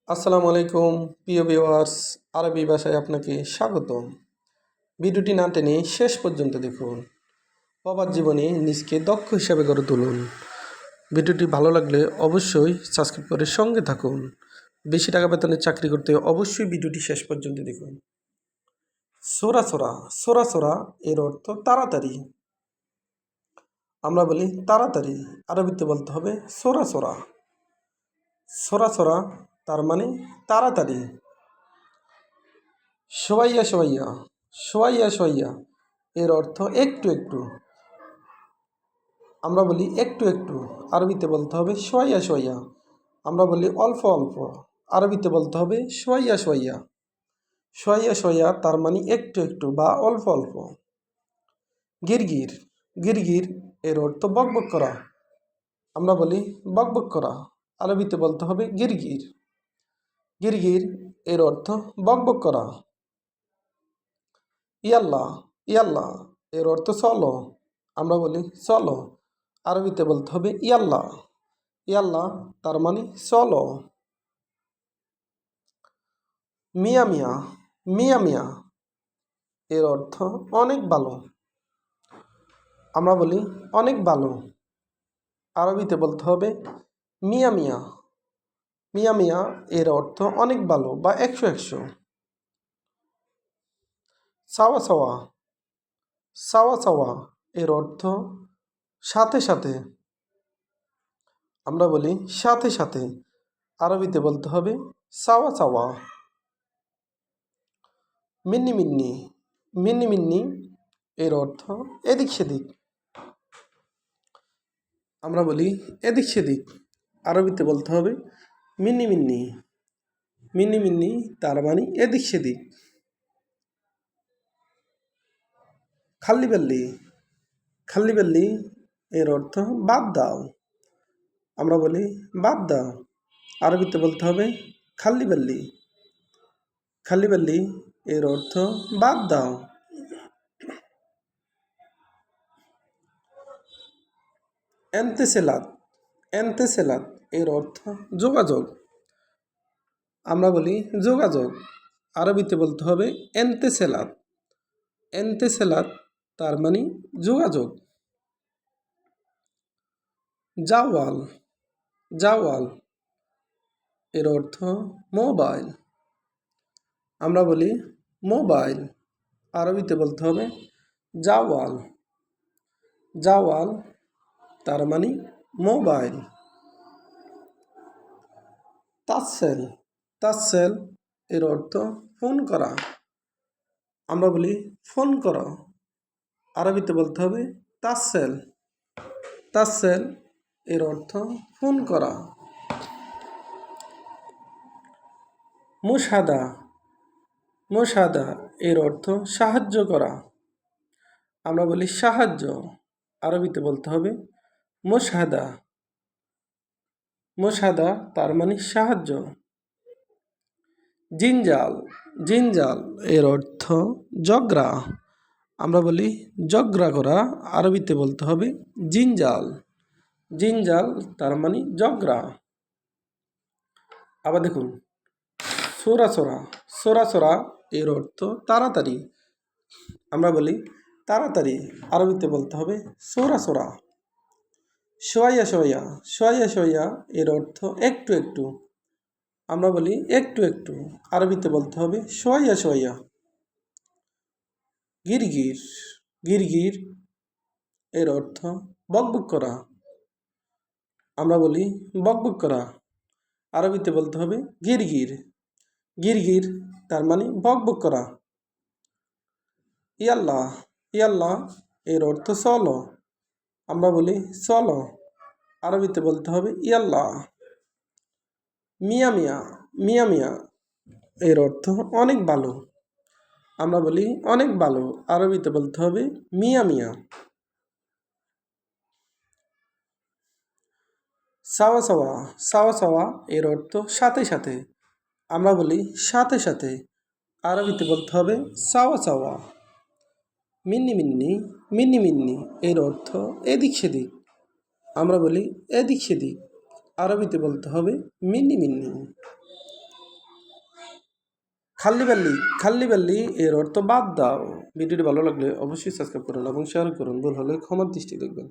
আসসালামু আলাইকুম প্রিয় ভিউয়ার্স, আরবি ভাষায় আপনাকে স্বাগতম। ভিডিওটি না টেনে শেষ পর্যন্ত দেখুন। প্রবাস জীবনে নিজকে দক্ষ হিসাবে গড়ে তুলুন। ভিডিওটি ভালো লাগলে অবশ্যই সাবস্ক্রাইব করে সঙ্গে থাকুন। বেশি টাকা বেতনের চাকরি করতে অবশ্যই ভিডিওটি শেষ পর্যন্ত দেখুন। সোরা সোরা সোরা সোরা এর অর্থ তাড়াতাড়ি। আমরা বলি তাড়াতাড়ি, আরবিতে বলতে হবে সোরা সোরা। সোরা সোরা তার মানে তাড়াতাড়ি। সোয়াইয়া সোয়াইয়া সোয়াইয়া সোয়াইয়া এর অর্থ একটু একটু। আমরা বলি একটু একটু, আরবিতে বলতে হবে সোয়াইয়া সোয়াইয়া। আমরা বলি অল্প অল্প, আরবিতে বলতে হবে সোয়াইয়া সোয়াইয়া। সোয়াইয়া সোয়াইয়া তার মানে একটু একটু বা অল্প অল্প। গিরগির গিরগির এর অর্থ বকবক করা। আমরা বলি বকবক করা, আরবিতে বলতে হবে গিরগির। গিরগির এর অর্থ বকবক করা। ইয়াল্লা ইয়াল্লা এর অর্থ চলো। আমরা বলি চলো, আরবিতে বলতে হবে ইয়াল্লা। ইয়াল্লা তার মানে চলো। মিয়া মিয়া মিয়া মিয়া এর অর্থ অনেক ভালো। আমরা বলি অনেক ভালো, আরবিতে বলতে হবে মিয়া মিয়া। মিয়া মিয়া এর অর্থ অনেক ভালো বা একশো একশো। সাওয়া সাওয়া সাওয়া সাওয়া এর অর্থ সাথে সাথে। আমরা বলি সাথে সাথে, আরবিতে বলতে হবে সাওয়া সাওয়া। মিন্নি মিন্নি মিন্নি মিন্নি এর অর্থ এদিক সেদিক। আমরা বলি এদিক সেদিক, আরবিতে বলতে হবে মিন্নি মিন্নি। মিন্নি মিন্নি তার মানে এদিক সেদিক। খাল্লি বাল্লি খাল্লি বাল্লি এর অর্থ বাদ দাও। আমরা বলি বাদ দাও, আরবিতে বলতে হবে খাল্লি বাল্লি। খাল্লি বাল্লি এর অর্থ বাদ দাও। এন্তেসেলাত এন্তেসেলাত এর অর্থ যোগাযোগ। আমরা বলি যোগাযোগ, আরবিতে বলতে হবে এন্তেসেলাত। এন্তেসেলাত তার মানে যোগাযোগ। জাওয়াল জাওয়াল এর অর্থ মোবাইল। আমরা বলি মোবাইল, আরবিতে বলতে হবে জাওয়াল। জাওয়াল তার মানে মোবাইল। তাসেল তাসেল এর অর্থ ফোন করা। আমরা বলি ফোন করো, আরবিতে বলতে হবে তাসেল। তাসেল এর অর্থ ফোন করা। মুশাদা মুশাদা এর অর্থ সাহায্য করা। আমরা বলি সাহায্য, আরবিতে বলতে হবে মুশাদা। মুশাদা তার মানে সাহায্য। জিনজাল জিনজাল এর অর্থ ঝগড়া। আমরা বলি ঝগড়া করা, আরবিতে বলতে হবে জিনজাল। জিনজাল তার মানে ঝগড়া। আবার দেখুন সোরা সোরা সোরা সোরা এর অর্থ তাড়াতাড়ি। আমরা বলি তাড়াতাড়ি, আরবিতে বলতে হবে সোরা সোরা। সোয়াইয়া সোয়াইয়া সোয়াইয়া সোয়াইয়া এর অর্থ একটু একটু। আমরা বলি একটু একটু, আরবিতে বলতে হবে সোয়াইয়া সোয়াইয়া। গিরগির গিরগির এর অর্থ বকবক করা। আমরা বলি বকবক করা, আরবিতে বলতে হবে গিরগির। গিরগির তার মানে বকবক করা। ইয়াল্লা ইয়াল্লা এর অর্থ চলো। আমরা বলি চলো, আরবিতে বলতে হবে ইয়াল্লা। মিয়া মিয়া মিয়া মিয়া এর অর্থ অনেক ভালো। আমরা বলি অনেক ভালো, আরবিতে বলতে হবে মিয়া মিয়া। সাওয়া সাওয়া সাওয়া সাওয়া এর অর্থ সাথে সাথে। আমরা বলি সাথে সাথে, আরবিতে বলতে হবে সাওয়া সাওয়া। মিন্নি মিন্নি মিন্নি মিন্নি এর অর্থ এদিক সেদিক। আমরা বলি এদিক সেদিক, আরবিতে বলতে হবে মিন্নি মিন্নি। খাল্লি বাল্লি এর অর্থ বাদ দাও। ভিডিওটি ভালো লাগলে অবশ্যই সাবস্ক্রাইব করুন এবং শেয়ার করুন। ভুল হলে ক্ষমার দৃষ্টি দেখবেন।